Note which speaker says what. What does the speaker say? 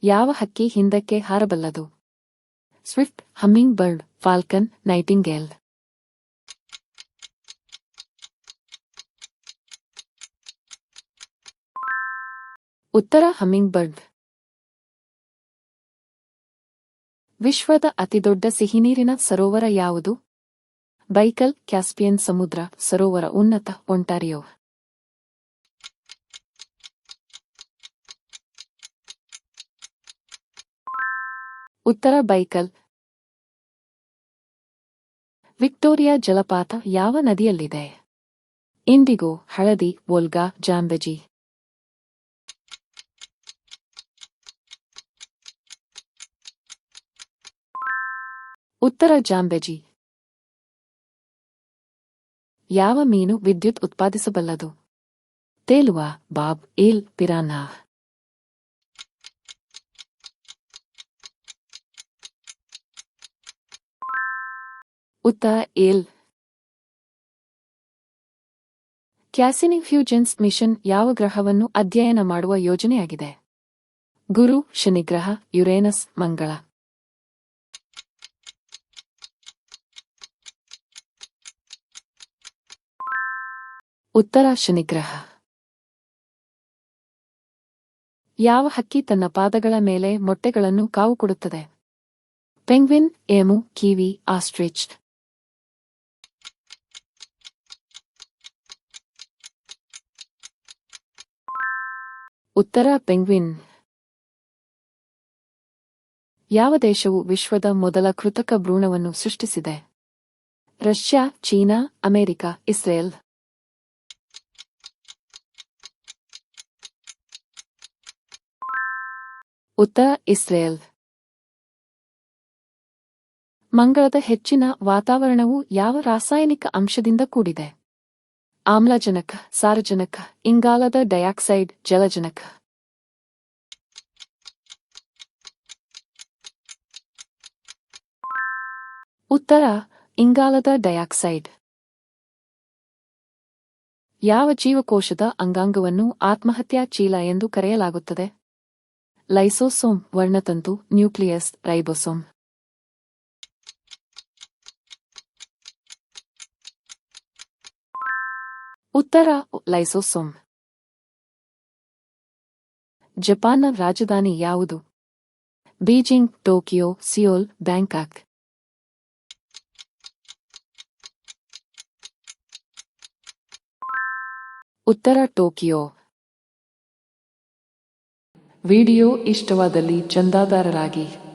Speaker 1: ಯಾವ ಹಕ್ಕಿ ಹಿಂದಕ್ಕೆ ಹಾರಬಲ್ಲದು? Swift, hummingbird, falcon, nightingale. ಉತ್ತರ ಹಮ್ಮಿಂಗ್ ಬರ್ಡ್. ವಿಶ್ವದ ಅತಿದೊಡ್ಡ ಸಿಹಿನೀರಿನ ಸರೋವರ ಯಾವುದು? ಬೈಕಲ್, ಕ್ಯಾಸ್ಪಿಯನ್ ಸಮುದ್ರ ಸರೋವರ ಉನ್ನತ, ಒಂಟಾರಿಯೋ. ಉತ್ತರ ಬೈಕಲ್. ವಿಕ್ಟೋರಿಯಾ ಜಲಪಾತ ಯಾವ ನದಿಯಲ್ಲಿದೆ? ಇಂಡಿಗೋ, ಹಳದಿ, ವೋಲ್ಗಾ, ಜಾಂಬೆಜಿ. ಉತ್ತರ ಜಾಂಬೆಜಿ. ಯಾವ ಮೀನು ವಿದ್ಯುತ್ ಉತ್ಪಾದಿಸಬಲ್ಲದು? ತೇಲುವ, ಬಾಬ್, ಏಲ್, ಪಿರಾನಾ. ಉತ್ತರ ಏಲ್. ಕ್ಯಾಸಿನಿ ಫ್ಯೂಜನ್ಸ್ ಮಿಷನ್ ಯಾವ ಗ್ರಹವನ್ನು ಅಧ್ಯಯನ ಮಾಡುವ ಯೋಜನೆಯಾಗಿದೆ? ಗುರು, ಶನಿಗ್ರಹ, ಯುರೇನಸ್, ಮಂಗಳ. ಉತ್ತರ ಶನಿಗ್ರಹ. ಯಾವ ಹಕ್ಕಿ ತನ್ನ ಪಾದಗಳ ಮೇಲೆ ಮೊಟ್ಟೆಗಳನ್ನು ಕಾವು ಕೊಡುತ್ತದೆ? Penguin, emu, kiwi, ostrich. ಉತ್ತರ ಪೆಂಗ್ವಿನ್. ಯಾವ ದೇಶವು ವಿಶ್ವದ ಮೊದಲ ಕೃತಕ ಭ್ರೂಣವನ್ನು ಸೃಷ್ಟಿಸಿದೆ? Russia, China, America, Israel. ಉತ್ತರ ಇಸ್ರೇಲ್. ಮಂಗಳದ ಹೆಚ್ಚಿನ ವಾತಾವರಣವು ಯಾವ ರಾಸಾಯನಿಕ ಅಂಶದಿಂದ ಕೂಡಿದೆ? ಆಮ್ಲಜನಕ, ಸಾರಜನಕ, ಇಂಗಾಲದ ಡೈಆಕ್ಸೈಡ್, ಜಲಜನಕ. ಉತ್ತರ ಇಂಗಾಲದ ಡೈಆಕ್ಸೈಡ್. ಯಾವ ಜೀವಕೋಶದ ಅಂಗಾಂಗವನ್ನು ಆತ್ಮಹತ್ಯಾ ಚೀಲ ಎಂದು ಕರೆಯಲಾಗುತ್ತದೆ? ಲೈಸೋಸೋಮ್, ವರ್ಣತಂತು, ನ್ಯೂಕ್ಲಿಯಸ್, ರೈಬೋಸೋಮ್. ಉತ್ತರ ಲೈಸೋಸೋಮ್. ಜಪಾನ್ನ ರಾಜಧಾನಿ ಯಾವುದು? Beijing, Tokyo, Seoul, Bangkok. ಉತ್ತರ ಟೋಕಿಯೋ. ವಿಡಿಯೋ ಇಷ್ಟವಾದಲ್ಲಿ ಚಂದಾದಾರರಾಗಿ